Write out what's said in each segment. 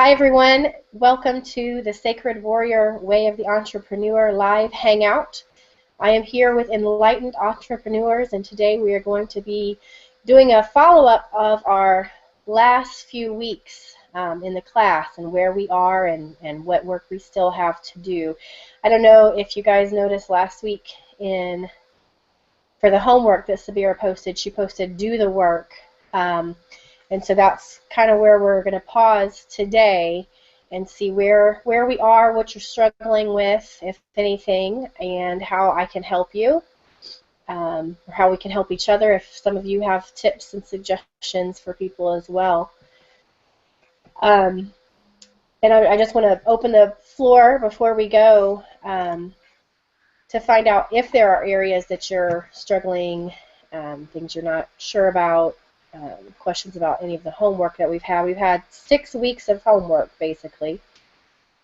Hi everyone, welcome to the Sacred Warrior Way of the Entrepreneur live hangout. I am here with enlightened entrepreneurs, and today we are going to be doing a follow-up of our last few weeks in the class and where we are and what work we still have to do. I don't know if you guys noticed last week for the homework that Subira posted, she posted do the work. And so that's kind of where we're going to pause today and see where we are, what you're struggling with, if anything, and how I can help you, or how we can help each other if some of you have tips and suggestions for people as well. And I just want to open the floor before we go to find out if there are areas that you're struggling, things you're not sure about, questions about any of the homework that we've had. We've had 6 weeks of homework, basically.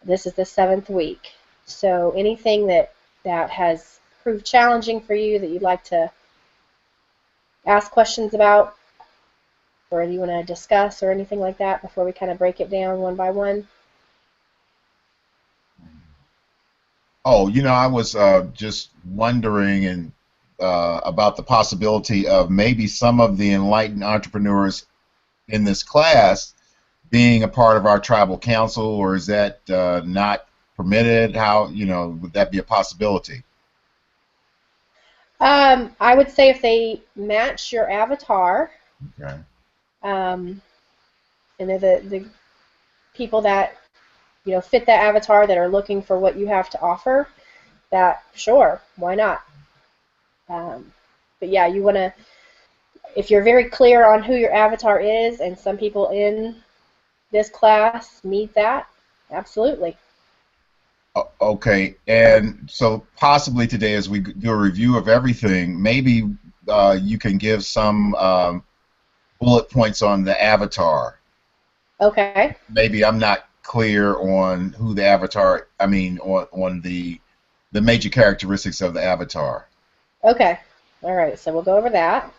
This is the 7th week. So anything that has proved challenging for you that you'd like to ask questions about, or you want to discuss, or anything like that before we kind of break it down one by one? Oh, I was just wondering about the possibility of maybe some of the enlightened entrepreneurs in this class being a part of our tribal council, or is that not permitted? How, would that be a possibility? I would say if they match your avatar, Okay. um, and they're the people that fit that avatar that are looking for what you have to offer, that sure, why not? But yeah, you want to, if you're very clear on who your avatar is, and some people in this class meet that, absolutely. Okay, and so possibly today, as we do a review of everything, maybe you can give some bullet points on the avatar. Okay. Maybe I'm not clear on who the avatar, I mean, on the major characteristics of the avatar. Okay. All right. So we'll go over that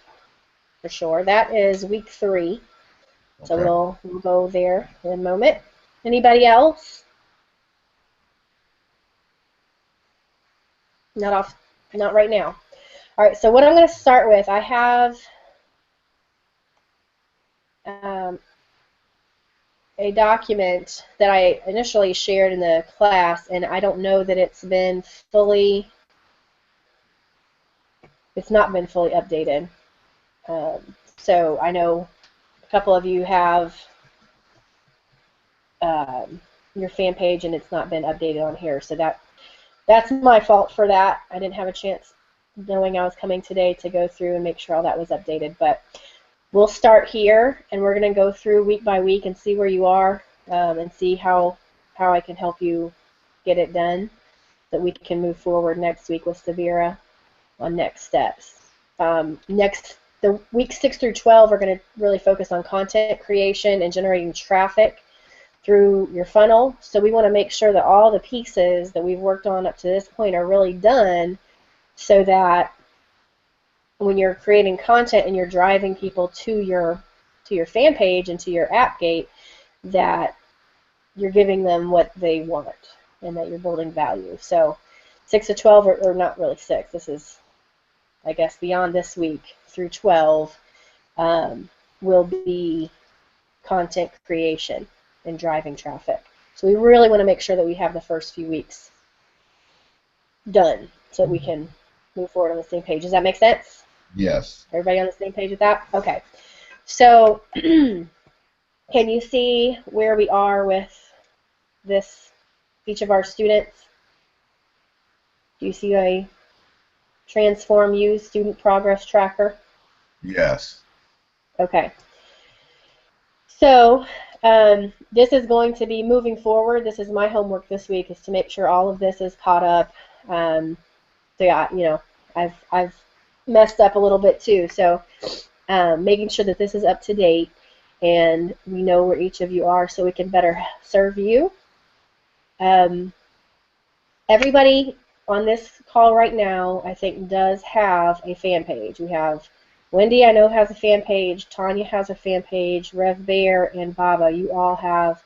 for sure. That is week 3. So Okay. we'll go there in a moment. Anybody else? Not off. Not right now. All right. So what I'm going to start with, I have um, a document that I initially shared in the class, and I don't know that it's not been fully updated. So I know a couple of you have your fan page, and it's not been updated on here. So that's my fault for that. I didn't have a chance, knowing I was coming today, to go through and make sure all that was updated. But we'll start here, and we're going to go through week by week and see where you are, and see how I can help you get it done, so that we can move forward next week with Subira on next steps. The weeks 6 through 12 are going to really focus on content creation and generating traffic through your funnel. So we want to make sure that all the pieces that we've worked on up to this point are really done, so that when you're creating content and you're driving people to your fan page and to your app gate, that you're giving them what they want and that you're building value. So 6 to 12, or not really 6, this is, I guess, beyond this week through 12, will be content creation and driving traffic. So we really want to make sure that we have the first few weeks done so that we can move forward on the same page. Does that make sense? Yes. Everybody on the same page with that? Okay. So can you see where we are with each of our students? Do you see a Transform U student progress tracker? Yes. Okay. So this is going to be moving forward. This is my homework this week, is to make sure all of this is caught up. So yeah, I've messed up a little bit too. So making sure that this is up to date and we know where each of you are, so we can better serve you. Everybody on this call right now, I think, does have a fan page. We have Wendy, I know, has a fan page. Tanya has a fan page. Rev Bear and Baba, you all have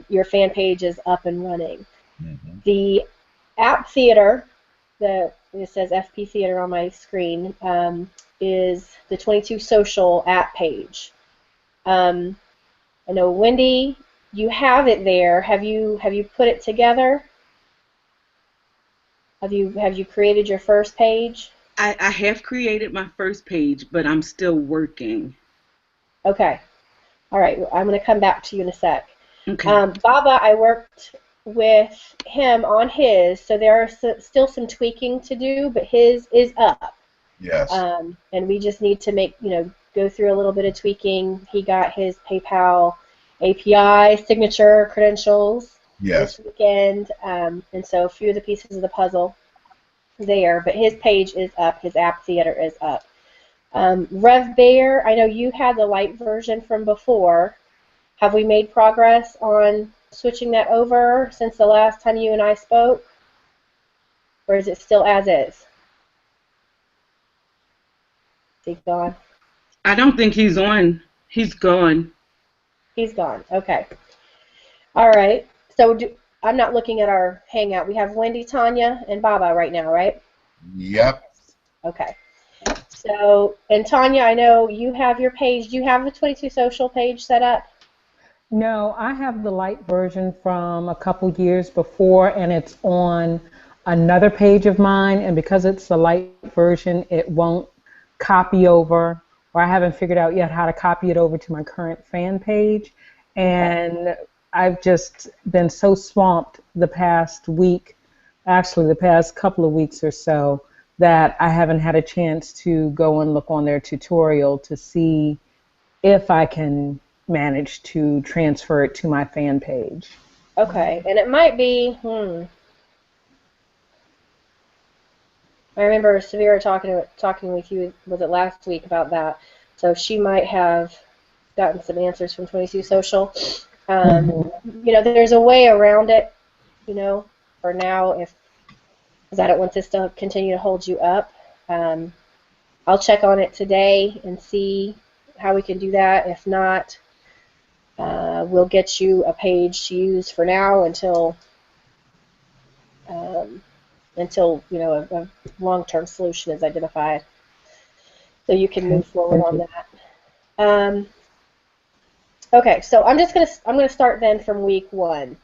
your fan page is up and running. Mm-hmm. The app theater, it says FP Theater on my screen, is the 22 Social app page. I know, Wendy, you have it there. Have you put it together? Have you created your first page? I have created my first page, but I'm still working. Okay. All right. I'm going to come back to you in a sec. Okay. Baba, I worked with him on his, so there are still some tweaking to do, but his is up. Yes. And we just need to go through a little bit of tweaking. He got his PayPal API signature credentials Yes. this weekend, and so a few of the pieces of the puzzle there, but his page is up, his app theater is up. Rev Bear, I know you had the light version from before. Have we made progress on switching that over since the last time you and I spoke? Or is it still as is? Is he gone? I don't think he's on. He's gone. He's gone. Okay. All right. So I'm not looking at our Hangout. We have Wendy, Tanya, and Baba right now, right? Yep. Okay. So, and Tanya, I know you have your page. Do you have the 22 Social page set up? No, I have the light version from a couple years before, and it's on another page of mine, and because it's the light version, it won't copy over, or I haven't figured out yet how to copy it over to my current fan page, and I've just been so swamped the past week, actually the past couple of weeks or so, that I haven't had a chance to go and look on their tutorial to see if I can manage to transfer it to my fan page. Okay, and it might be, I remember Subira talking with you, was it last week, about that. So she might have gotten some answers from 22 Social. There's a way around it, for now, because I don't want this to continue to hold you up. I'll check on it today and see how we can do that. If not, we'll get you a page to use for now until a long-term solution is identified, so you can move forward on that. Okay, so I'm gonna start then from week 1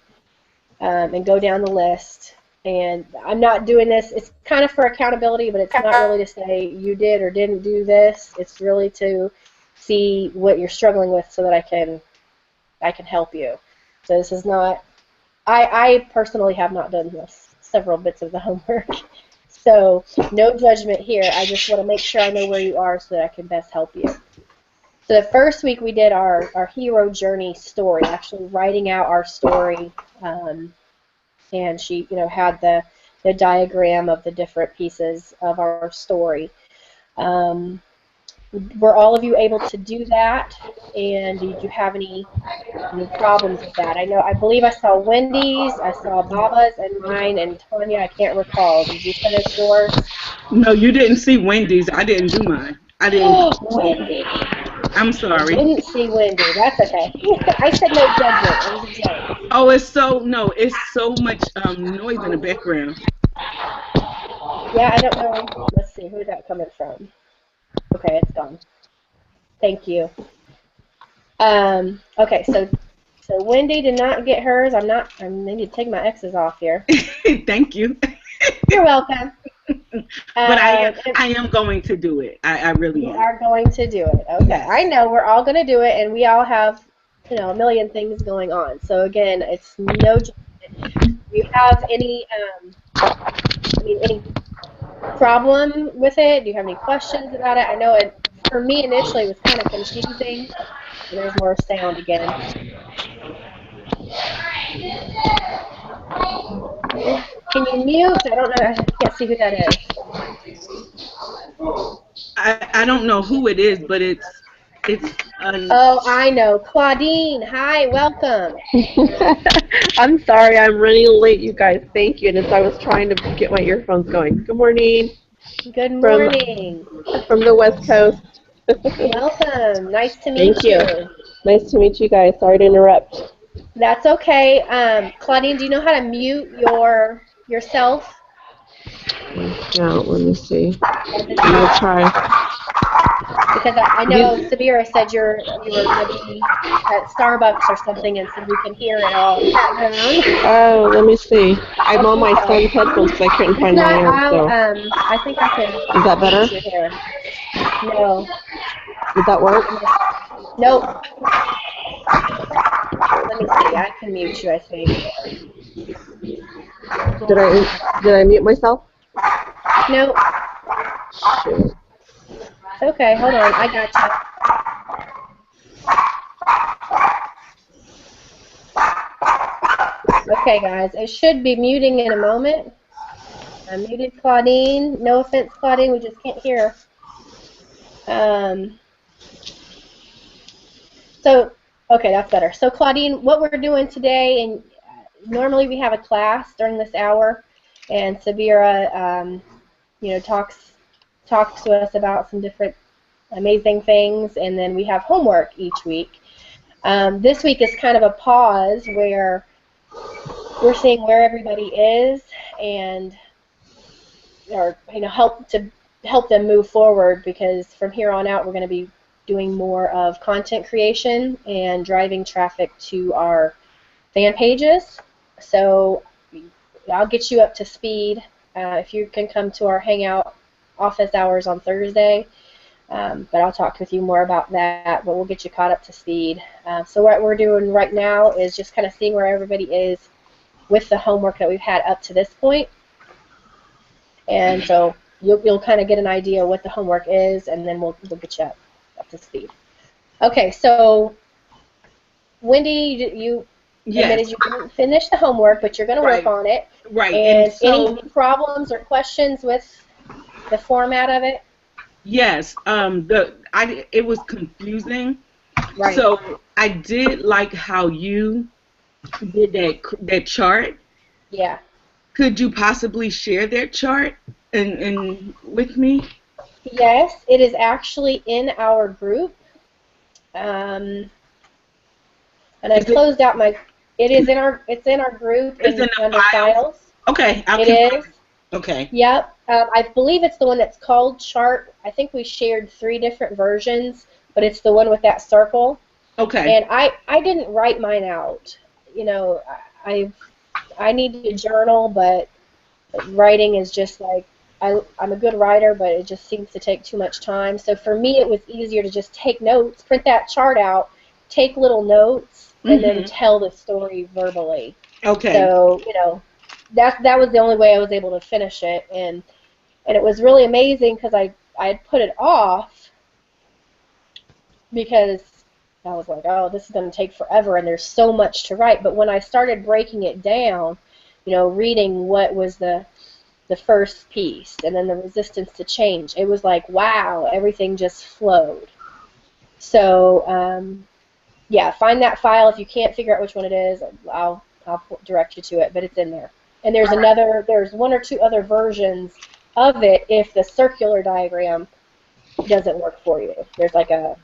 and go down the list. And I'm not doing this. It's kind of for accountability, but it's not really to say you did or didn't do this. It's really to see what you're struggling with so that I can help you. So this is not. I personally have not done this. Several bits of the homework. So no judgment here. I just want to make sure I know where you are so that I can best help you. So the first week we did our hero journey story, actually writing out our story, and she had the diagram of the different pieces of our story. Were all of you able to do that? And did you have any problems with that? I believe I saw Wendy's, I saw Baba's and mine, and Tanya, I can't recall. Did you finish yours? No, you didn't see Wendy's. I didn't do mine. I didn't. Wendy. I'm sorry. I didn't see Wendy. That's okay. I said no judgment. It was a joke. Oh, it's so much noise in the background. Yeah, I don't know. Let's see, who's that coming from? Okay, it's gone. Thank you. Okay, so Wendy did not get hers. I need to take my X's off here. Thank you. You're welcome. But I am going to do it. I really am. You are going to do it. Okay. Yes. I know we're all going to do it, and we all have, a million things going on. So again, it's no judgment. Do you have any problem with it? Do you have any questions about it? I know for me initially it was kind of confusing. There's more sound again. Can you mute? I don't know. I can't see who that is. I don't know who it is, but it's. Oh, I know. Claudine, hi, welcome. I'm sorry, I'm running late, you guys. Thank you. And as I was trying to get my earphones going. Good morning. Good morning. From the West Coast. Welcome. Nice to meet Thank you. Nice to meet you guys. Sorry to interrupt. That's okay. Claudine, do you know how to mute yourself Yeah, let me see. at the I'm gonna top? try. Because I know You, Subira said you were going to be at Starbucks or something, and so we can hear it all in the background. oh, let me see. I'm on Okay, my so son's headphones because I couldn't if find my not, own. So, I think I can is that better? mute you here. No, Did that work? nope. Let me see. I can mute you, I think. Did I mute myself? Nope. Shoot. It's okay. Hold on. I gotcha. Okay, guys. It should be muting in a moment. I muted Claudine. No offense, Claudine. We just can't hear. So, okay, that's better. So, Claudine, what we're doing today, and normally we have a class during this hour, and Subira, talks to us about some different amazing things, and then we have homework each week. This week is kind of a pause where we're seeing where everybody is and or help them move forward, because from here on out we're going to be doing more of content creation and driving traffic to our fan pages. So I'll get you up to speed if you can come to our hangout office hours on Thursday. But I'll talk with you more about that, but we'll get you caught up to speed. So what we're doing right now is just kind of seeing where everybody is with the homework that we've had up to this point. And so you'll kind of get an idea what the homework is, and then we'll get you up to speed. Okay, so Wendy, you admitted Yes. you didn't finish the homework, but you're going to work Right. on it. Right. And And any so, problems or questions with the format of it? yes, it was confusing. Right. So I did like how you did that chart. Yeah. Could you possibly share that chart and with me? Yes, it is actually in our group. Um, and I Is it? closed out my. It's in our group It's in in the under files. files. Okay, I'll It confirm is. it. Okay. Yep. I believe it's the one that's called chart. I think we shared 3 different versions, but it's the one with that circle. Okay. And I didn't write mine out. You know, I need to journal, but writing is just like I'm a good writer, but it just seems to take too much time. So for me, it was easier to just take notes, print that chart out, take little notes, and then Mhm. tell the story verbally. Okay. So that was the only way I was able to finish it, and it was really amazing because I had put it off because I was like, oh, this is going to take forever, and there's so much to write. But when I started breaking it down, reading what was the first piece, and then the resistance to change. It was like, wow, everything just flowed. So, yeah, find that file. If you can't figure out which one it is, I'll direct you to it, but it's in there. And there's 1 or 2 other versions of it if the circular diagram doesn't work for you. There's like a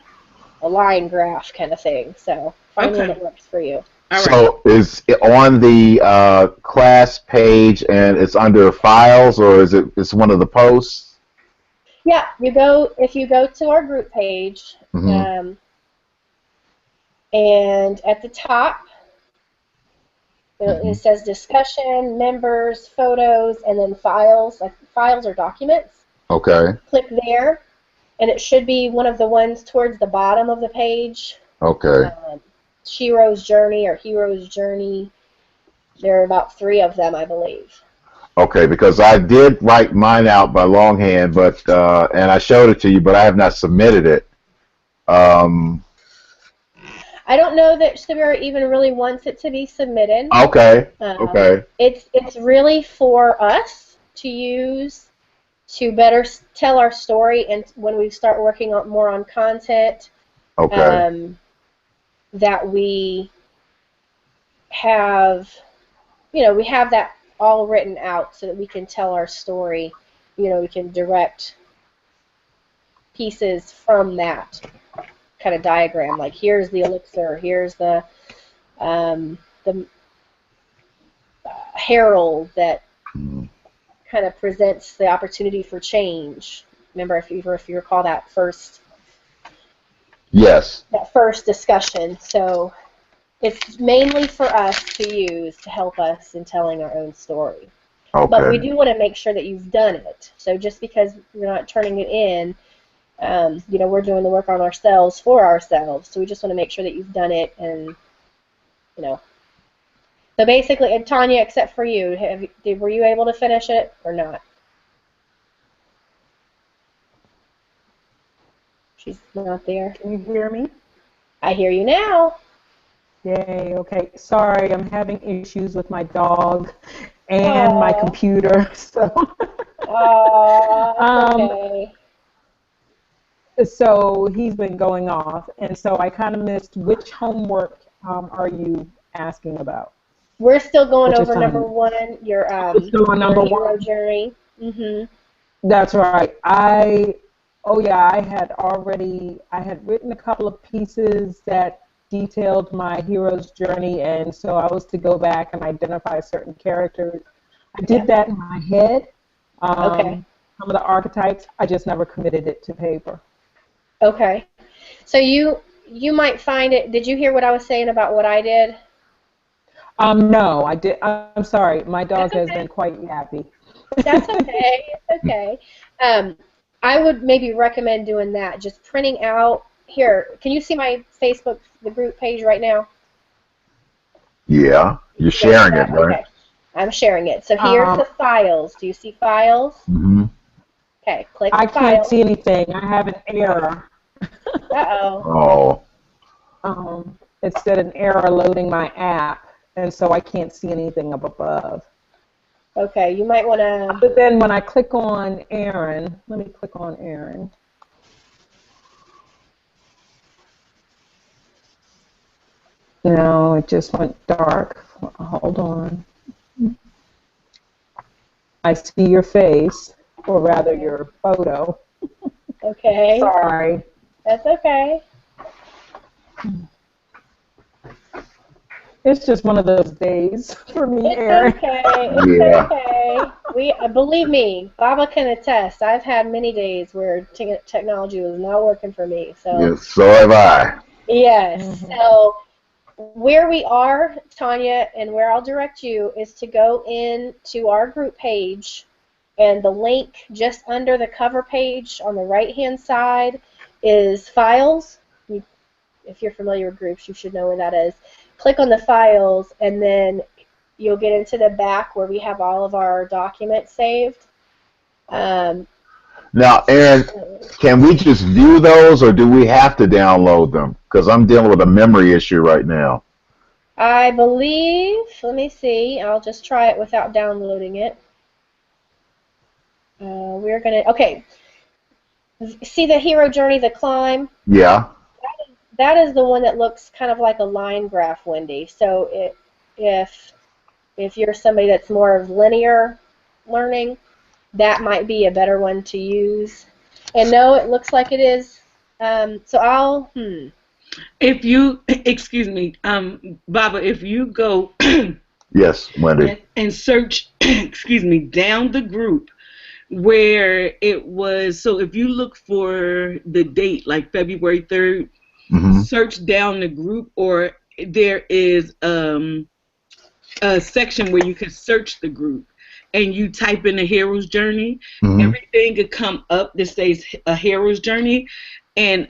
line graph kind of thing. So find one Okay. that works for you. All right. So is it on the class page and it's under files, or is it's one of the posts? Yeah, if you go to our group page, Hmm. um, and at the top Hmm. it says discussion, members, photos, and then files, like files or documents. Okay. Click there, and it should be one of the ones towards the bottom of the page. Okay. Shiro's Journey or Hero's Journey. There are about 3 of them, I believe. Okay, because I did write mine out by longhand, but and I showed it to you, but I have not submitted it. Um, I don't know that Subira even really wants it to be submitted. okay. Okay. It's really for us to use to better tell our story, and when we start working on more on content, Okay. um, that we have, we have that all written out so that we can tell our story. We can direct pieces from that kind of diagram. Like, here's the elixir, here's the the herald that kind of presents the opportunity for change. Remember, if you recall Yes. that first discussion. So it's mainly for us to use to help us in telling our own story. But we Okay. do want to make sure that you've done it. So just because we're not turning it in, we're doing the work on ourselves for ourselves. So we just want to make sure that you've done it, and So basically, and Tanya, except for you, were you able to finish it or not? She's not there. Can you hear me? I hear you now. Yay, okay. Sorry, I'm having issues with my dog and my Oh, computer. So, it's um, okay. so he's been going off, and so I kind of missed which homework are you asking about? We're still going Which over number assignment? one, Let's go on your number hero one. journey. Mhm. That's right. Oh yeah, I had written a couple of pieces that detailed my hero's journey, and so I was to go back and identify certain characters. I did Yeah. that in my head. Okay. Some of the archetypes, I just never committed it to paper. Okay. So you might find it. Did you hear what I was saying about what I did? No, I did. I'm sorry. My That's dog has okay. been quite yappy. That's okay. It's okay. Um, I would maybe recommend doing that. Just printing out. Here, can you see my Facebook, the group page right now? Yeah. You You're see where it's sharing it, at? right? Okay. I'm sharing it. So here's Um, the files. Do you see files? Mm-hmm. Okay, click I can't files. see anything. I have an error. Uh-oh. Oh. It said an error loading my app, and so I can't see anything up above. Okay, you might want to. But then when I click on Erin, let me click on Erin. No, it just went dark. Hold on. I see your face, or rather Okay. your photo. Okay. Sorry. That's okay. It's just one of those days for me, It's Erin. okay. It's Yeah. okay. Believe me, Baba can attest. I've had many days where technology was not working for me. So Yes. So have I. yes. Mhm. So where we are, Tanya, and where I'll direct you is to go in to our group page, and the link just under the cover page on the right-hand side is files. If you're familiar with groups, you should know where that is. Click on the files, and then you'll get into the back where we have all of our documents saved. Um, Now, Aaron, can we just view those, or do we have to download them? Because I'm dealing with a memory issue right now. I believe, let me see, I'll just try it without downloading it. Okay, see the hero journey, the climb? Yeah. That is the one that looks kind of like a line graph, Wendy. So if if you're somebody that's more of linear learning, that might be a better one to use. And no, it looks like it is. So If you, excuse me, Baba, if you go Yes, Wendy. and search, excuse me, down the group where it was, so if you look for the date, like February 3rd, Mm-hmm. search down the group, or there is a section where you can search the group and you type in a hero's journey, Mm-hmm. everything could come up that says a hero's journey, and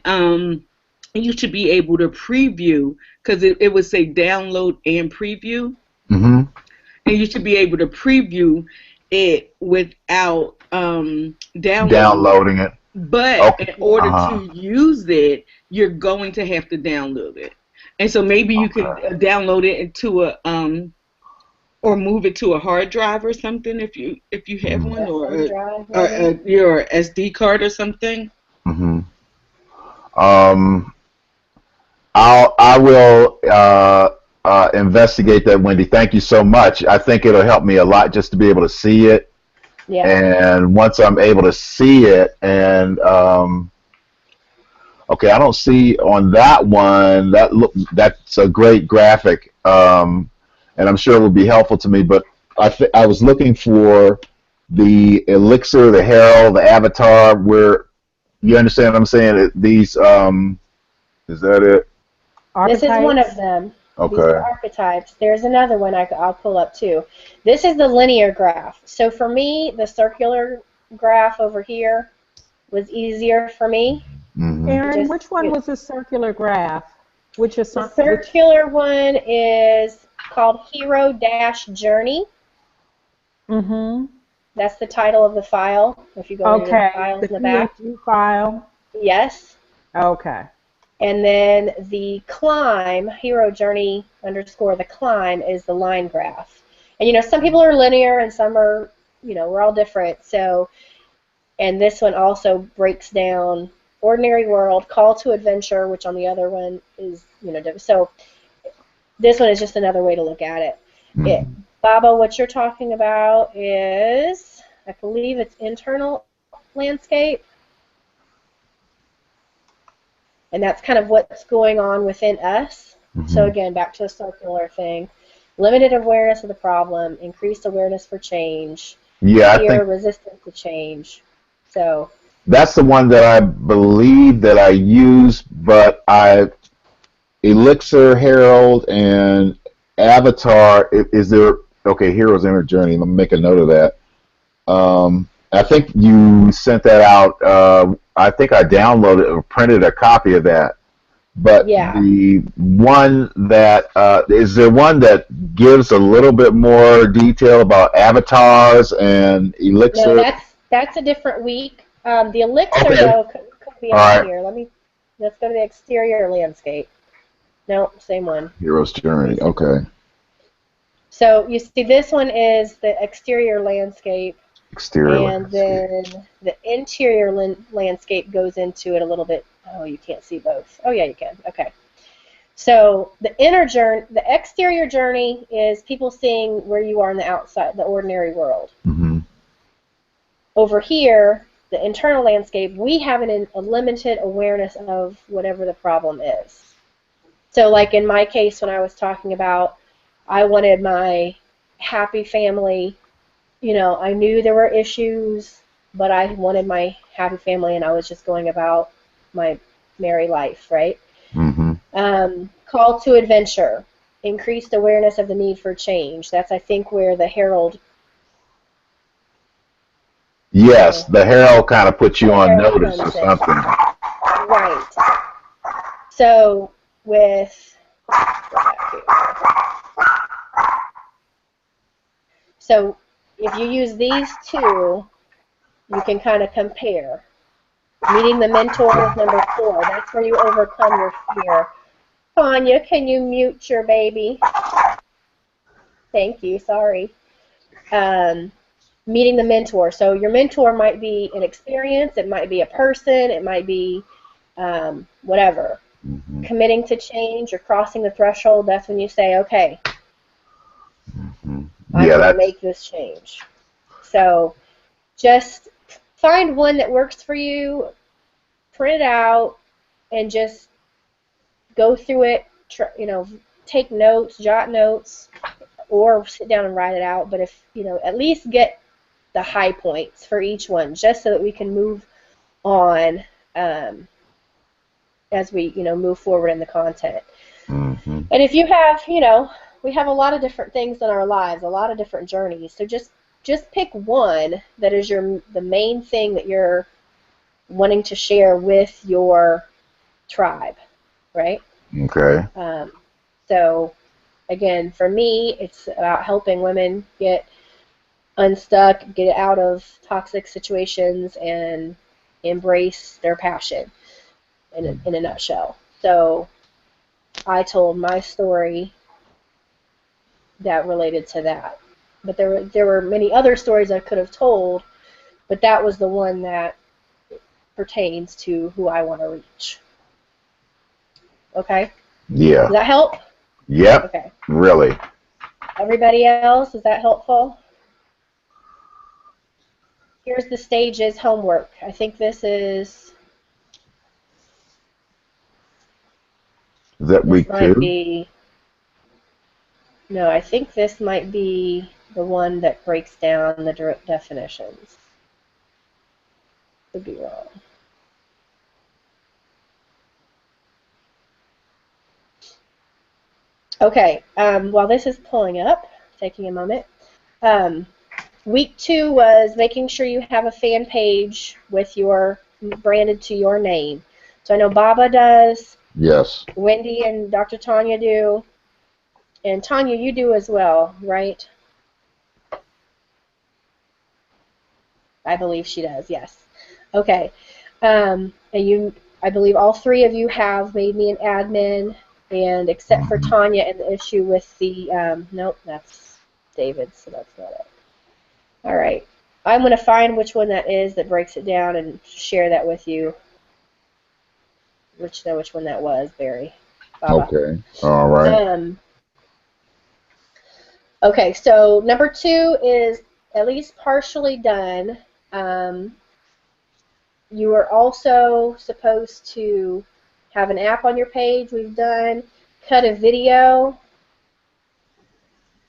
you should be able to preview, because it would say download and preview, Mm-hmm. and you should be able to preview it without downloading it. Downloading it. But Okay. in yeah. order Uh-huh. to use it, you're going to have to download it. And so maybe you could Okay. download it into a or move it to a hard drive or something if you have one, or SD drive maybe. your SD card or something. Mm-hmm. Um, I will investigate that, Wendy. Thank you so much. I think it'll help me a lot just to be able to see it. Yeah. And once I'm able to see it, and Okay, I don't see on that one. That's a great graphic, and I'm sure it will be helpful to me. But I was looking for the elixir, the herald, the avatar. Where you understand what I'm saying? These is that it? This is one of Archetypes. them. These are Okay. archetypes. There's another one I'll pull up too. This is the linear graph. So for me, the circular graph over here was easier for me. Mm-hmm. Erin, Just which one was the circular graph? Which is the which? circular one is called Hero Dash Journey. Mm-hmm. That's the title of the file. If you go into the Okay, files the in the back. QHU file. Yes. Okay. And then the climb, Hero Journey underscore the climb, is the line graph. And some people are linear and some are, we're all different. So, and this one also breaks down ordinary world, call to adventure, which on the other one is, different. So this one is just another way to look at it. Mm-hmm. Baba, what you're talking about is, I believe it's internal landscape. And that's kind of what's going on within us. So Mm-hmm. again, back to the circular thing. Limited awareness of the problem, increased awareness for change, Yeah, I fear, think resistance to change. So, that's the one that I believe that I use, but I Elixir, Herald, and Avatar. Is there? Okay, Hero's Inner Journey. Let me make a note of that. I think you sent that out. I think I downloaded or printed a copy of that. But yeah. the one that is there one that gives a little bit more detail about avatars and No, Elixir? that's a different week. The elixir, Okay, though, could be all on right. here. Let's go to the exterior landscape. No, same one. Hero's Let me Journey. see. Okay, So you see, this one is the exterior landscape. exterior And landscape. then the interior landscape goes into it a little bit. Oh, you can't see both. Oh, yeah, you can. Okay. So the exterior journey is people seeing where you are in the outside, the ordinary world. Mm-hmm. Over here, the internal landscape, we have a limited awareness of whatever the problem is. So like in my case, when I was talking about I wanted my happy family, I knew there were issues, but I wanted my happy family, and I was just going about my merry life, right? Mm-hmm. Call to adventure, increased awareness of the need for change. That's, I think, where the Herald, Yes, uh, the Herald kind of puts you the on Herald notice or comes in. something. Right. So with, go back here. So if you use these two, you can kind of compare. Meeting the mentor is number 4. That's where you overcome your fear. Tanya, can you mute your baby? Thank you. Sorry. Um, Meeting the mentor. So your mentor might be an experience. It might be a person. It might be whatever. Mm-hmm. Committing to change or crossing the threshold. That's when you say, okay, Mm-hmm. I'm Yeah, going to that's make this change. So just find one that works for you, print it out, and just go through it. Take notes, jot notes, or sit down and write it out. But if at least get the high points for each one, just so that we can move on as we move forward in the content. mm-hmm. And if you have we have a lot of different things in our lives, a lot of different journeys. So just pick one that is the main thing that you're wanting to share with your tribe, right? Okay. So again, for me, it's about helping women get unstuck, get out of toxic situations, and embrace their passion in a nutshell. So I told my story that related to that. But there were many other stories I could have told, but that was the one that pertains to who I want to reach. Okay? Yeah. Does that help? Yep. Okay. Really. Everybody else, is that helpful? Here's the stages homework. I think this is Is that This week might 2? be, no, I think this might be the one that breaks down the definitions. Could be wrong. Okay, while this is pulling up, taking a moment, um, week 2 was making sure you have a fan page with your branded to your name. So I know Baba does, Yes. Wendy and Dr. Tanya do, and Tanya, you do as well, right? I believe she does, yes. Okay. And I believe all 3 of you have made me an admin, and except for Hmm. Tanya and the issue with the, nope, that's David, so that's not it. All right. I'm going to find which one that is that breaks it down and share that with you. Know which one that was, Barry. Baba. Okay. All right. Okay, so number 2 is at least partially done. Um, you are also supposed to have an app on your page. We've done cut a video.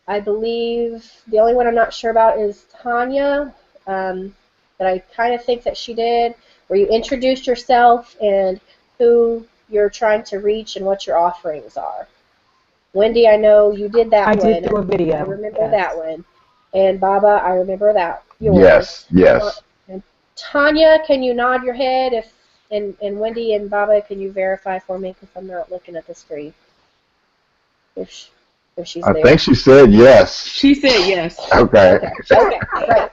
I believe the only one I'm not sure about is Tanya, but I kind of think that she did, where you introduced yourself and who you're trying to reach and what your offerings are. Wendy, I know you did that I one. did do a I video. remember Yes. that one. And Baba, I remember that yours. Yes. Yes. And Tanya, can you nod your head if and Wendy and Baba, can you verify for me because I'm not looking at the screen if if she's I think there. she said yes. She said yes. Okay. Okay. Okay. Great.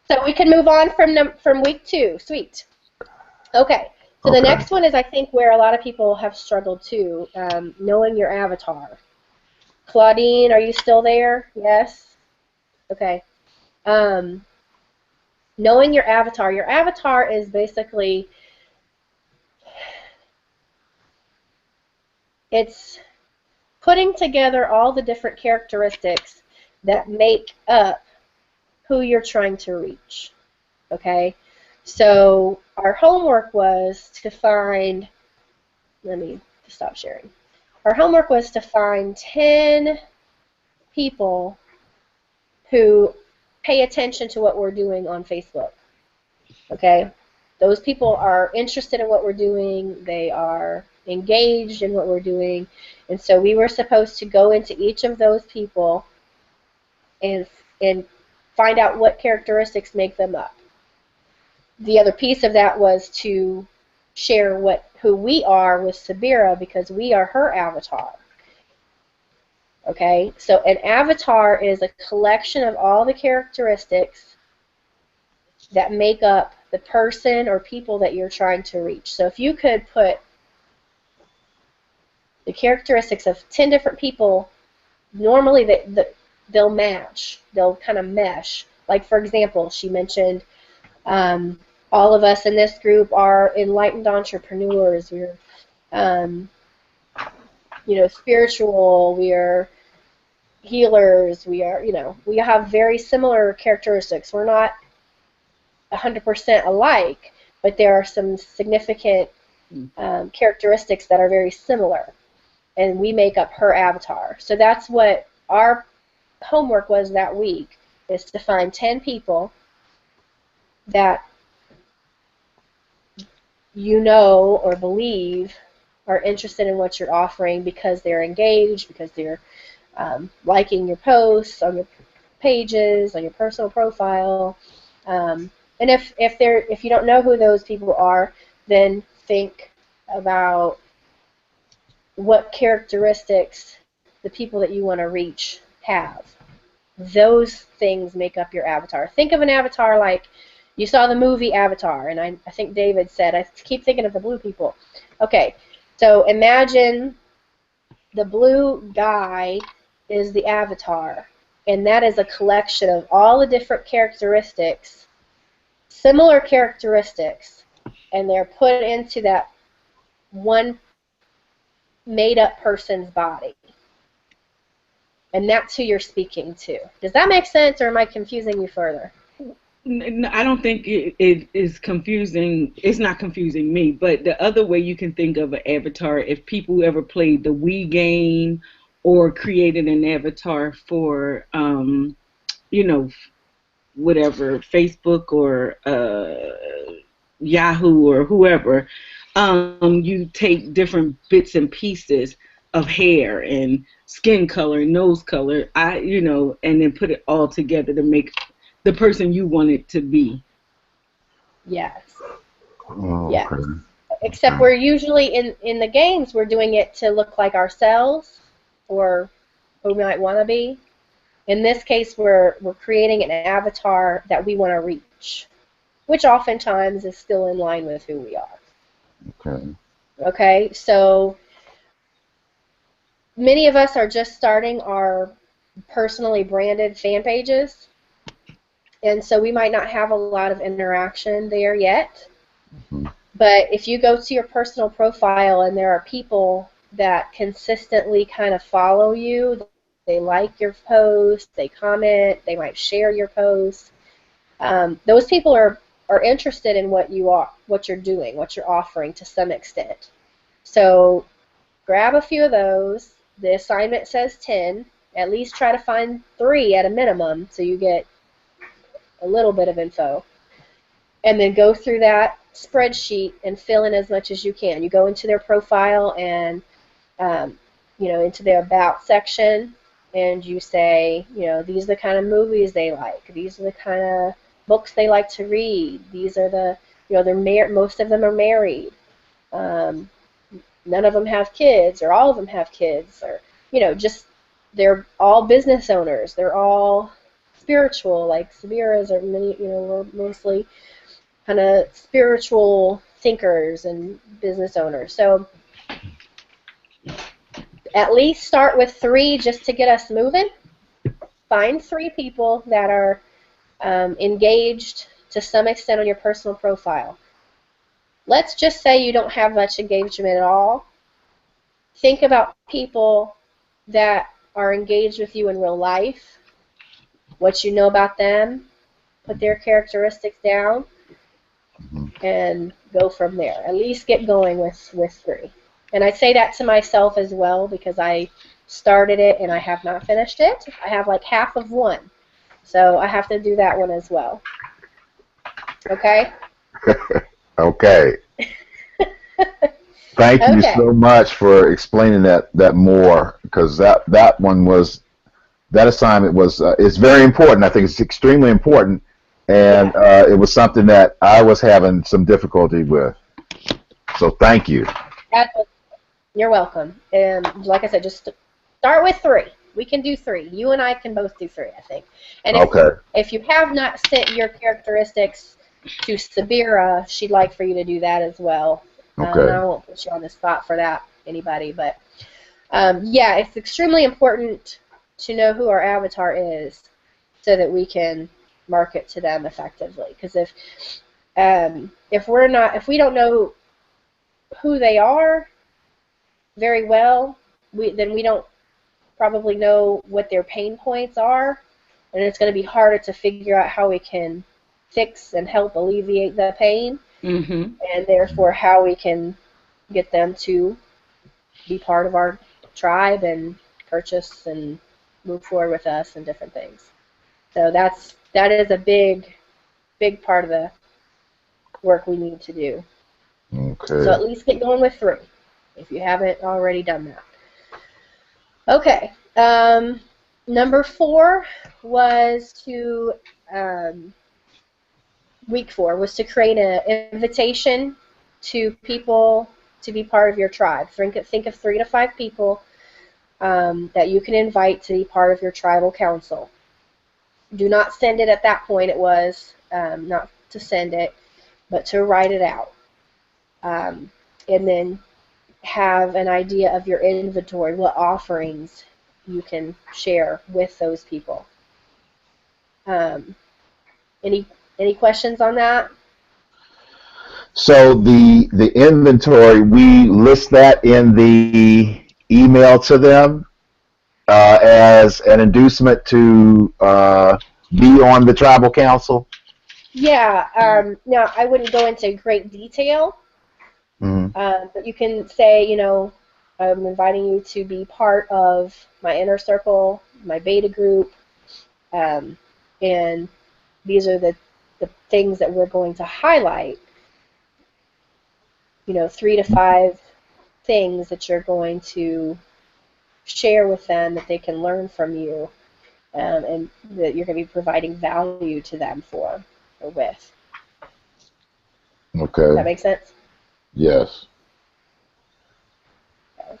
So we can move on from week 2. Sweet. Okay. So the Okay. next one is I think where a lot of people have struggled too, knowing your avatar. Claudine, are you still there? Yes. Okay. Um, knowing your avatar. Your avatar is basically it's putting together all the different characteristics that make up who you're trying to reach. Okay? So our homework was to find, let me stop sharing. Our homework was to find 10 people who pay attention to what we're doing on Facebook. Okay? Those people are interested in what we're doing. They are engaged in what we're doing. And so we were supposed to go into each of those people and find out what characteristics make them up. The other piece of that was to share who we are with Subira because we are her avatar. Okay, so an avatar is a collection of all the characteristics that make up the person or people that you're trying to reach. So if you could put the characteristics of 10 different people, normally they'll match, they'll kind of mesh. Like for example, she mentioned all of us in this group are enlightened entrepreneurs. We're spiritual. We are healers. We are, we have very similar characteristics. We're not 100% alike, but there are some significant characteristics that are very similar, and we make up her avatar. So that's what our homework was that week, is to find 10 people that you know or believe are interested in what you're offering because they're engaged, because they're liking your posts on your pages, on your personal profile. And if you don't know who those people are, then think about what characteristics the people that you want to reach have. Those things make up your avatar. Think of an avatar like you saw the movie Avatar, and I think David said, I keep thinking of the blue people. Okay, so imagine the blue guy is the avatar, and that is a collection of all the different characteristics, similar characteristics, and they're put into that one made-up person's body. And that's who you're speaking to. Does that make sense, or am I confusing you further? I don't think it is confusing. It's not confusing me, but the other way you can think of an avatar, if people ever played the Wii game or created an avatar for, you know, whatever, Facebook or Yahoo or whoever, you take different bits and pieces of hair and skin color, nose color, and then put it all together to make the person you want it to be. Yes. Oh, Yes. okay. Except we're usually in the games we're doing it to look like ourselves or who we might want to be. In this case, we're creating an avatar that we want to reach, which oftentimes is still in line with who we are. Okay. Okay, so many of us are just starting our personally branded fan pages, and so we might not have a lot of interaction there yet. Mhm. But if you go to your personal profile and there are people that consistently kind of follow you, they like your post, they comment, they might share your post. Those people are interested in what you're doing, what you're offering to some extent. So grab a few of those. The assignment says 10. At least try to find 3 at a minimum so you get a little bit of info. And then go through that spreadsheet and fill in as much as you can. You go into their profile and into their about section, and you say, these are the kind of movies they like. These are the kind of books they like to read. These are the, most of them are married. None of them have kids, or all of them have kids, or just they're all business owners. They're all spiritual, like Subira's are many. We're mostly kind of spiritual thinkers and business owners. So at least start with 3 just to get us moving. Find 3 people that are engaged to some extent on your personal profile. Let's just say you don't have much engagement at all. Think about people that are engaged with you in real life, what you know about them, put their characteristics down, and go from there. At least get going with 3. And I say that to myself as well because I started it and I have not finished it. I have like half of one. So I have to do that one as well. Okay? Okay. Thank you Okay. so much for explaining that more, because that assignment was it's very important. I think it's extremely important, and it was something that I was having some difficulty with. So thank you. You're welcome. And like I said, just start with 3. We can do 3. You and I can both do 3, I think. And if you have not sent your characteristics to Subira, she'd like for you to do that as well. Okay. I won't put you on the spot for that, anybody, but it's extremely important to know who our avatar is so that we can market to them effectively. Because if we don't know who they are very well, then we don't probably know what their pain points are, and it's going to be harder to figure out how we can fix and help alleviate the pain, and therefore how we can get them to be part of our tribe and purchase and move forward with us and different things. So that is a big part of the work we need to do. Okay. So at least get going with 3 if you haven't already done that. Okay. Number 4 was week 4 was to create an invitation to people to be part of your tribe. Think of 3 to 5 people that you can invite to be part of your tribal council. Do not send it at that point. It was not to send it, but to write it out. And then have an idea of your inventory, what offerings you can share with those people. Any questions on that? So the inventory, we list that in the email to them as an inducement to be on the tribal council. Yeah. Now, I wouldn't go into great detail, Hmm. but you can say, I'm inviting you to be part of my inner circle, my beta group, um, and these are the things that we're going to highlight. 3 to 5 things that you're going to share with them that they can learn from you, and that you're going to be providing value to them for or with. Does that Okay. make sense? Yes. Okay.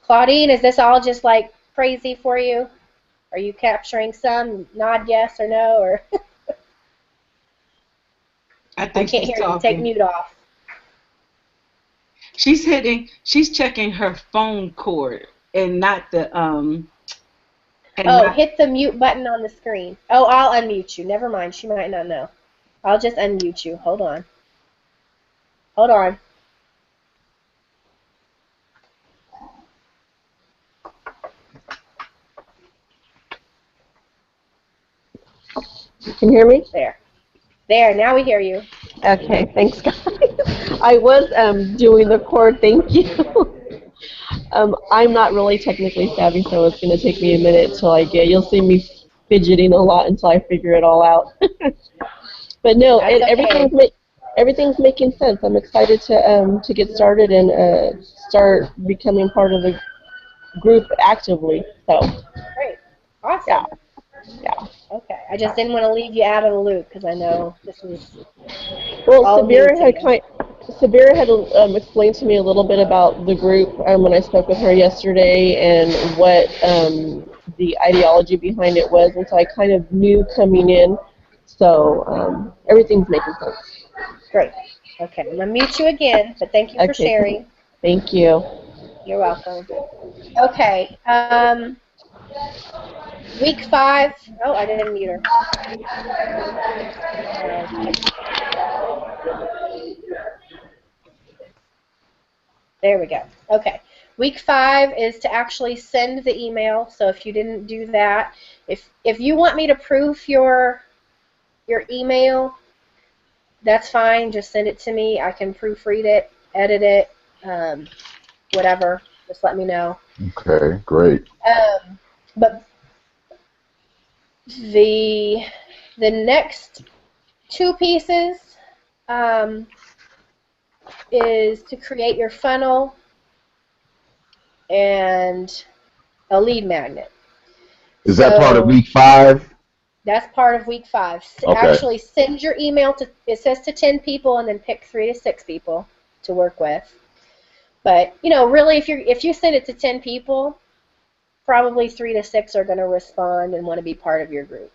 Claudine, is this all just like crazy for you? Are you capturing some? Nod yes or no, or I I think can't she's hear you. Take talking. mute off. She's checking her phone cord and not the and Oh, not hit the mute button on the screen. Oh, I'll unmute you. Never mind. She might not know. I'll just unmute you. Hold on. Hold on. You can hear me? There. There. Now we hear you. Okay, thanks, guys. I was doing the chord. Thank you. I'm not really technically savvy, so it's going to take me a minute till I get. You'll see me fidgeting a lot until I figure it all out. But no, That's okay. everything's making sense. I'm excited to get started and start becoming part of the group actively. So Great. yeah, Awesome. yeah. Okay. I just didn't want to leave you out of the loop because I know this is Well, all new to you. Subira had explained to me a little bit about the group when I spoke with her yesterday and what the ideology behind it was, and so I kind of knew coming in. So everything's making sense. Great. Okay. I'm going to mute you again, but thank you for Okay, sharing. thank you. You're welcome. Okay. Week 5. Oh, I didn't mute her. Okay. There we go. Okay. Week 5 is to actually send the email. So if you didn't do that, if you want me to proof your email, that's fine. Just send it to me. I can proofread it, edit it, whatever. Just let me know. Okay. Great. But the next 2 pieces um, is to create your funnel and a lead magnet. Is that part of So week 5? that's part of week 5. Okay. Actually, send your email to, it says to 10 people, and then pick 3 to 6 people to work with. But really, if you send it to 10 people, probably 3 to 6 are going to respond and want to be part of your group.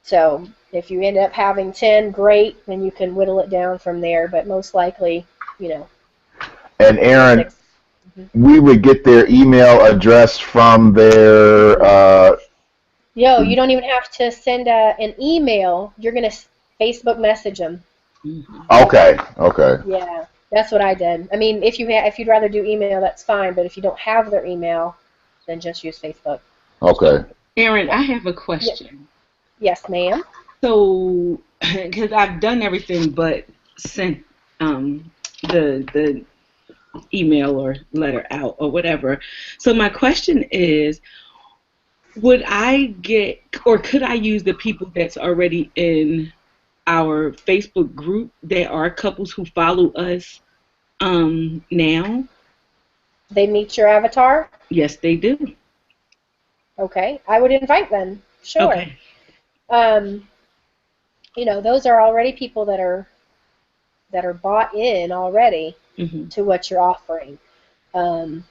So if you end up having 10, great, then you can whittle it down from there. But most likely, And 3 to Erin, 6. we would get their email address from their. Yo, you don't even have to send an email. You're going to Facebook message them. Mhm. Okay. Okay. Yeah, that's what I did. I mean, if you'd rather do email, that's fine. But if you don't have their email, then just use Facebook. Okay. Erin, Yeah. I have a Yeah. question. Yes, ma'am. So, because I've done everything but sent the email or letter out or whatever. So my question is, would I get or could I use the people that's already in our Facebook group that are couples who follow us now? They meet your avatar. Yes, they do. Okay, I would invite them. Sure. Okay. Um, those are already people that are bought in already Hmm. to what you're offering. Um,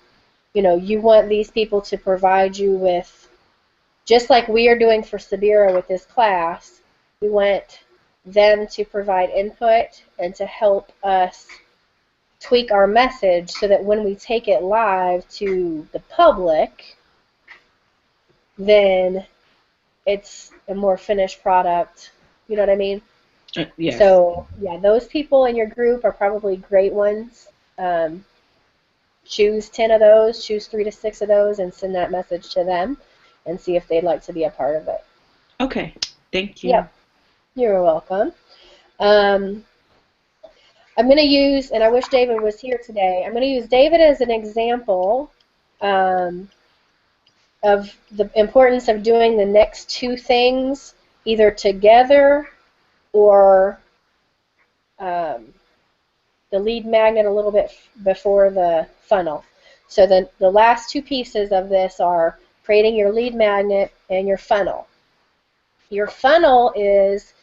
you want these people to provide you with, just like we are doing for Subira with this class, we want them to provide input and to help us tweak our message so that when we take it live to the public, then it's a more finished product. You know what I mean? Yes. So, yeah, those people in your group are probably great ones. Um, choose 10 of those, choose 3 to 6 of those, and send that message to them and see if they'd like to be a part of it. Okay. Thank you. Yep, you're welcome. Um, I'm going to use, and I wish David was here today, I'm going to use David as an example um, of the importance of doing the next two things either together or um, the lead magnet a little bit before the funnel. So the last two pieces of this are creating your lead magnet and your funnel. Your funnel is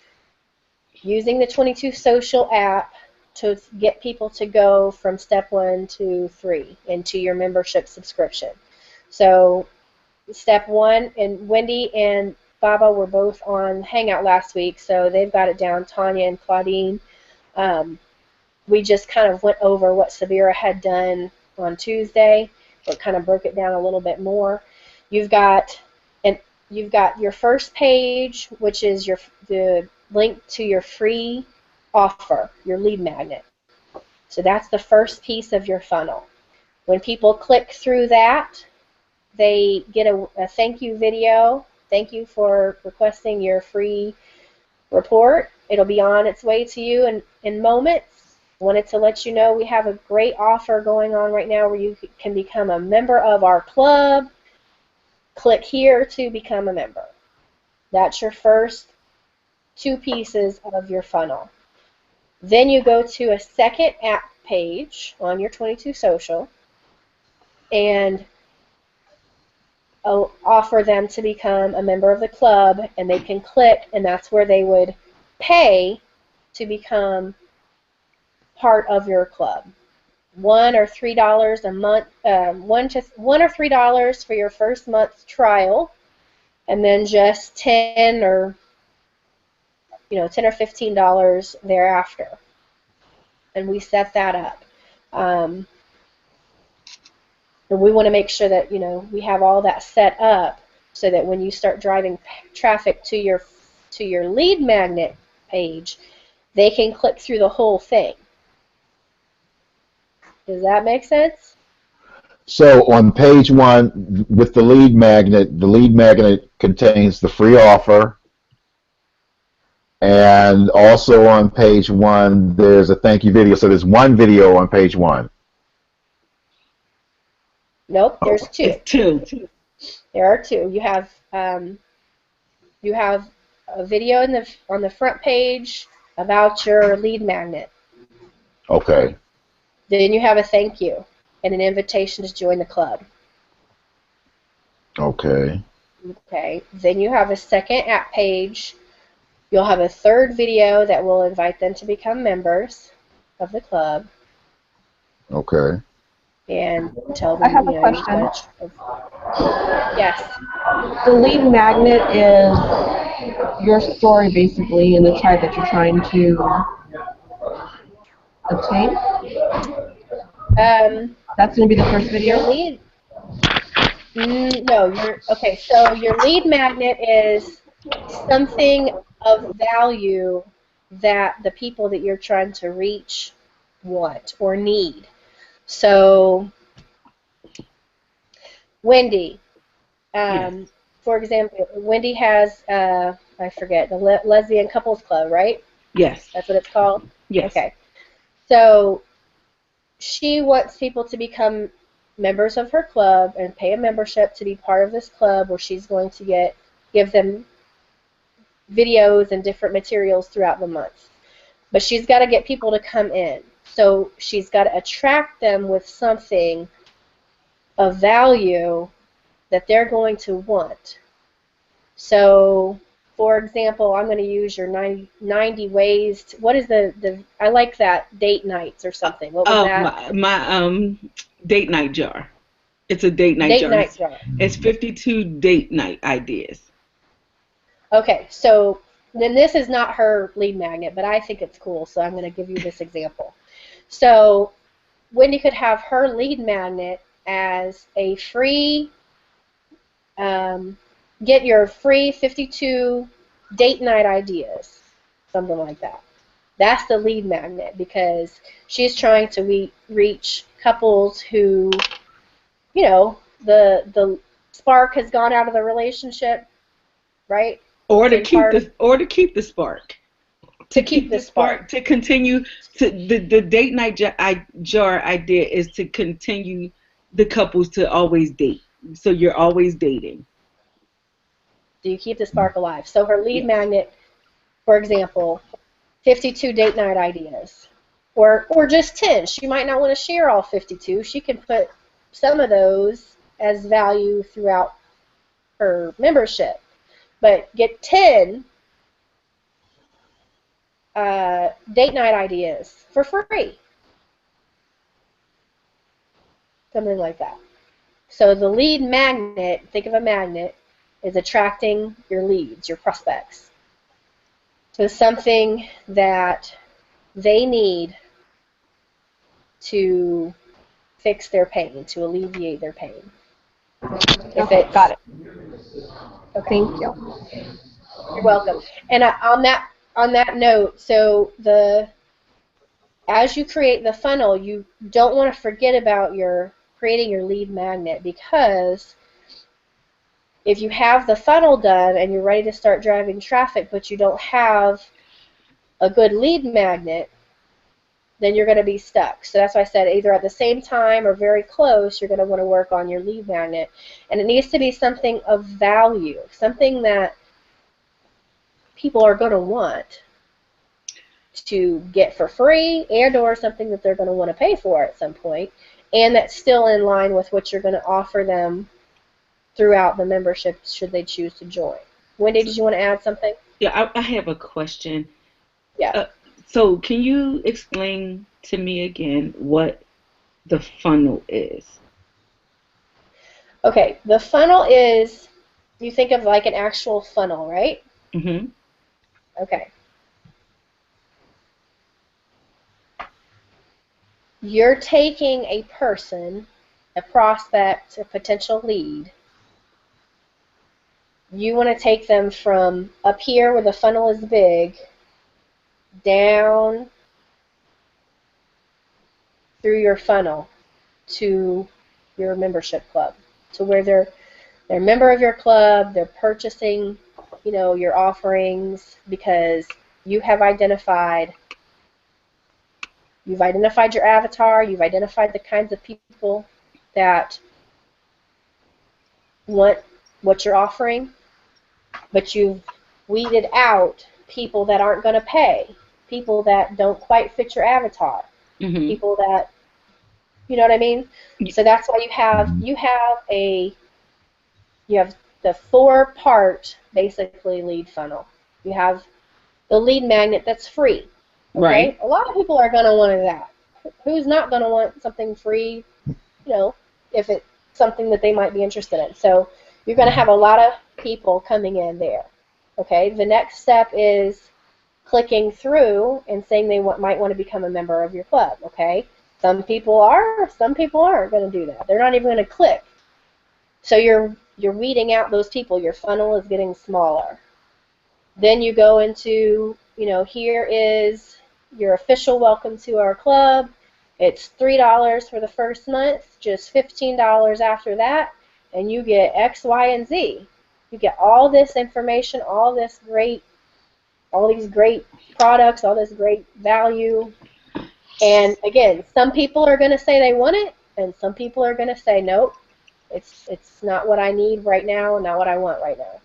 using the 22 Social app to get people to go from step 1 to 3 into your membership subscription. So step 1, and Wendy and Baba were both on Hangout last week, so they've got it down, Tanya and Claudine. We just kind of went over what Subira had done on Tuesday, but kind of broke it down a little bit more. You've got your first page, which is the link to your free offer, your lead magnet. So that's the first piece of your funnel. When people click through that, they get a thank you video. Thank you for requesting your free report. It'll be on its way to you in moments. Wanted to let you know we have a great offer going on right now where you can become a member of our club. Click here to become a member. That's your first two pieces of your funnel. Then you go to a second app page on your 22 Social and offer them to become a member of the club, and they can click, and that's where they would pay to become part of your club. $1 or $3 a month, $1 or $3 for your first month trial, and then just $10 or $15 thereafter. And we set that up. And we want to make sure that we have all that set up so that when you start driving traffic to your lead magnet page, they can click through the whole thing. Does that make sense? So on page 1 with the lead magnet contains the free offer, and also on page 1 there's a thank you video. So there's one video on page 1. Nope, there's two. It's two. There are two. You have a video on the front page about your lead magnet. Okay. Then you have a thank you and an invitation to join the club. Okay. Okay. Then you have a second app page. You'll have a third video that will invite them to become members of the club. Okay. And tell them. I have a question. Yes. The lead magnet is your story, basically, in the tribe that you're trying to obtain. That's going to be the first video? Your lead. No, okay. So your lead magnet is something of value that the people that you're trying to reach want or need. So, Wendy, Yes. for example, Wendy has, I forget, the Lesbian Couples Club, right? Yes. That's what it's called? Yes. Okay. So, she wants people to become members of her club and pay a membership to be part of this club where she's going to give them videos and different materials throughout the month. But she's got to get people to come in. So she's got to attract them with something of value that they're going to want. So, for example, I'm going to use your 90 ways. What is I like that, date nights or something. What was that? My date night jar. It's a date night jar. Date night jar. It's 52 date night ideas. Okay, so then this is not her lead magnet, but I think it's cool, so I'm going to give you this example. So Wendy could have her lead magnet as a free, get your free 52 date night ideas, something like that. That's the lead magnet because she's trying to reach couples who, the spark has gone out of the relationship, right? Or to in part keep the spark. to keep the spark. To continue to the date night jar idea is to continue the couples to always date. So you're always dating. Do you keep the spark alive? So her lead Yes. magnet, for example, 52 date night ideas, or just 10. She might not want to share all 52. She can put some of those as value throughout her membership, but get 10 date night ideas for free, something like that. So the lead magnet, think of a magnet, is attracting your leads, your prospects, to something that they need to fix their pain, to alleviate their pain. If Okay, it's got it. okay, Thank you. you're welcome. And on that note, so as you create the funnel, you don't want to forget about your creating your lead magnet, because if you have the funnel done and you're ready to start driving traffic, but you don't have a good lead magnet, then you're going to be stuck. So that's why I said either at the same time or very close, you're going to want to work on your lead magnet. And it needs to be something of value, something that people are going to want to get for free, and or something that they're going to want to pay for at some point, and that's still in line with what you're going to offer them throughout the membership should they choose to join. Wendy, did you want to add something? Yeah, I have a question. Yeah. So can you explain to me again what the funnel is? Okay, the funnel is, you think of like an actual funnel, right? Mm-hmm. Okay. You're taking a person, a prospect, a potential lead. You want to take them from up here where the funnel is big, down through your funnel to your membership club, to where they're a member of your club, they're purchasing, your offerings, because you have identified your avatar, you've identified the kinds of people that want what you're offering, but you've weeded out people that aren't going to pay, people that don't quite fit your avatar, Mm-hmm. people that, you know what I mean? So that's why you have the 4-part basically lead funnel. You have the lead magnet that's free. Okay? Right. A lot of people are going to want that. Who's not going to want something free, if it's something that they might be interested in? So you're going to have a lot of people coming in there. Okay? The next step is clicking through and saying they might want to become a member of your club. Okay? Some people are, some people aren't going to do that. They're not even going to click. So you're weeding out those people. Your funnel is getting smaller. Then you go into, here is your official welcome to our club. It's $3 for the first month, just $15 after that, and you get X, Y, and Z. You get all this information, all these great products, all this great value. And again, some people are going to say they want it, and some people are going to say, nope, it's not what I need right now, not what I want right now.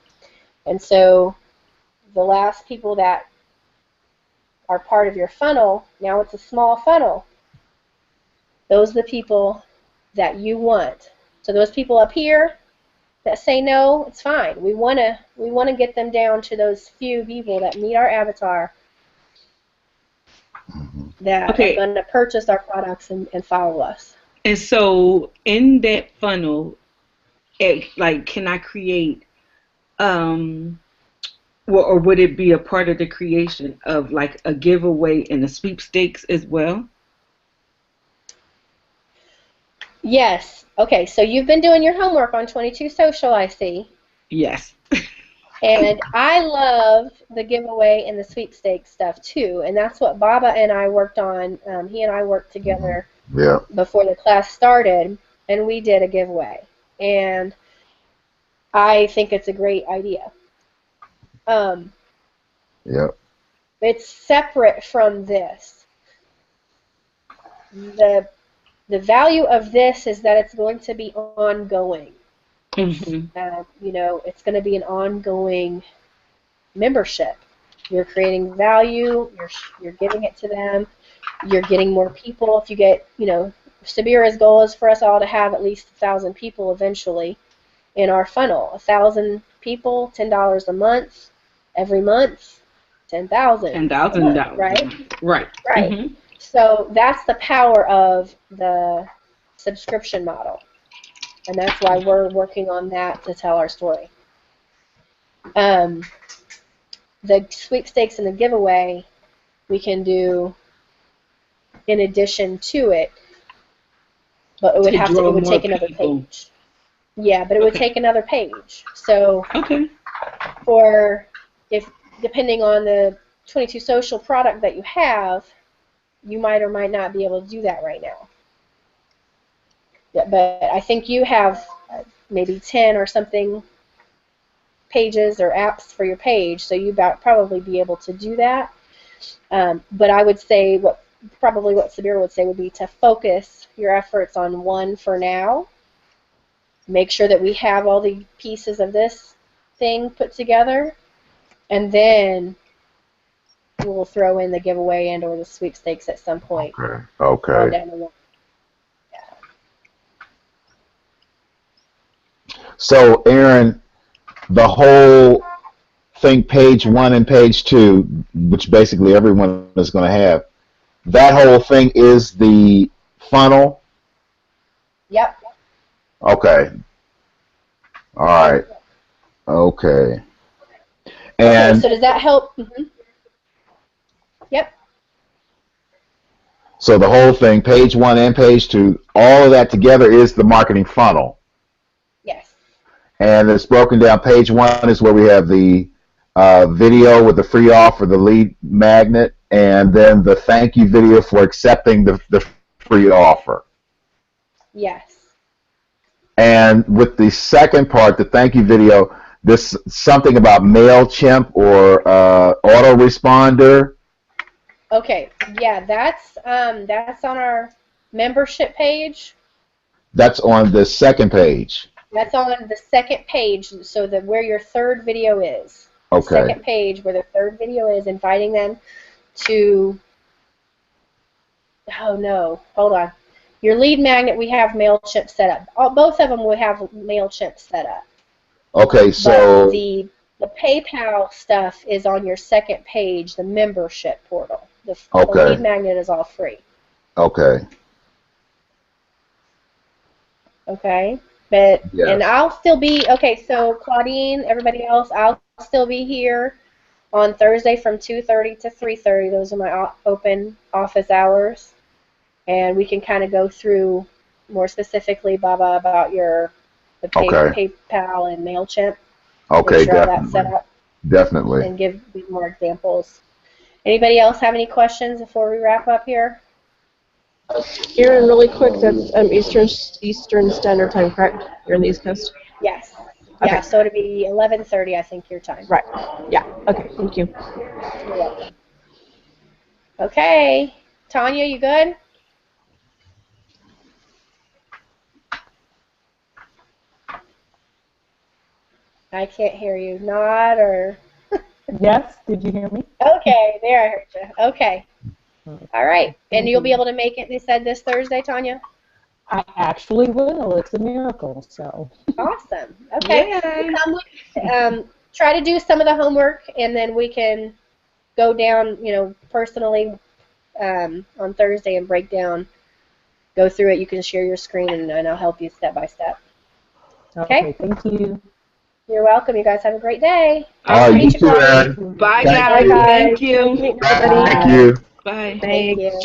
And so the last people that are part of your funnel, now it's a small funnel, those are the people that you want. So those people up here that say no, it's fine. We want to get them down to those few people that meet our avatar, that are Okay. going to purchase our products and follow us. And so in that funnel, can I create, or would it be a part of the creation of like a giveaway and a sweepstakes as well? Yes. Okay, so you've been doing your homework on 22 Social, I see. Yes. And I love the giveaway and the sweepstakes stuff too. And that's what Baba and I worked on. He and I worked together Yeah. before the class started, and we did a giveaway. And I think it's a great idea. Um, Yep. it's separate from this. The value of this is that it's going to be ongoing. Mhm. It's going to be an ongoing membership. You're creating value. You're giving it to them. You're getting more people. If you get, Subira's goal is for us all to have at least 1,000 people eventually in our funnel. 1,000 people, $10 a month, every month, 10,000 ten a thousand month, dollars. right? Right. Right. Mhm. So that's the power of the subscription model. And that's why we're working on that to tell our story. Um, the sweepstakes and the giveaway we can do in addition to it, but To it draw would more take another people. page. Yeah, but it would Okay. take another page. So Okay. for if depending on the 22 social product that you have, you might or might not be able to do that right now. Yeah, but I think you have maybe 10 or something pages or apps for your page, so you probably be able to do that. But I would say what Subira would say would be to focus your efforts on one for now. Make sure that we have all the pieces of this thing put together, and then we'll throw in the giveaway and or the sweepstakes at some point Okay. on Okay. down the line. So, Erin, the whole thing, page 1 and page 2, which basically everyone is going to have, that whole thing is the funnel. Yep. Okay. All right. Okay. Okay, And so does that help? Yep. so the whole thing, page 1 and page 2, all of that together is the marketing funnel. Yes. And it's broken down. Page 1 is where we have the video with the free offer, the lead magnet, and then the thank you video for accepting the free offer. Yes. And with the second part, the thank you video, this something about MailChimp or autoresponder. Okay. Yeah, that's on our membership page. That's on the second page. That's on the second page, so that where your third video is. The Okay. second page where the third video is, inviting them to. Oh no, hold on. Your lead magnet, we have MailChimp set up. Both of them will have MailChimp set up. Okay, But so the PayPal stuff is on your second page, the membership portal. The lead okay, magnet is all free. okay, Okay? And yes, I'll still be, okay, so Claudine, everybody else, I'll still be here on Thursday from 2:30 to 3:30. Those are my open office hours. And we can kind of go through more specifically, Baba, about the okay, PayPal and MailChimp. Make okay, sure all that's set definitely, up definitely. and give more examples. Anybody else have any questions before we wrap up here? Erin, really quick, that's Eastern Standard Time, correct? You're in the East Coast? Yes. Okay. Yeah, so it'll be 11:30, I think, your time. Right. Yeah. Okay, thank you. You're welcome. Okay. Tanya, you good? I can't hear you. Nod or... Yes, did you hear me? Okay, there I heard you. Okay. All right. And Thank you'll be you. able to make it, they said, this Thursday, Tanya? I actually will. It's a miracle. So Awesome. Okay. Yay. Try to do some of the homework, and then we can go down, personally on Thursday and go through it. You can share your screen, and I'll help you step by step. okay, thank you. You're welcome. You guys have a great day. All Nice to right, you meet you, too, Claudine. Erin. Bye, Thank guys. you. Thank Nice you. meeting Thank everybody. Bye. you. Bye. Thank Thanks. you.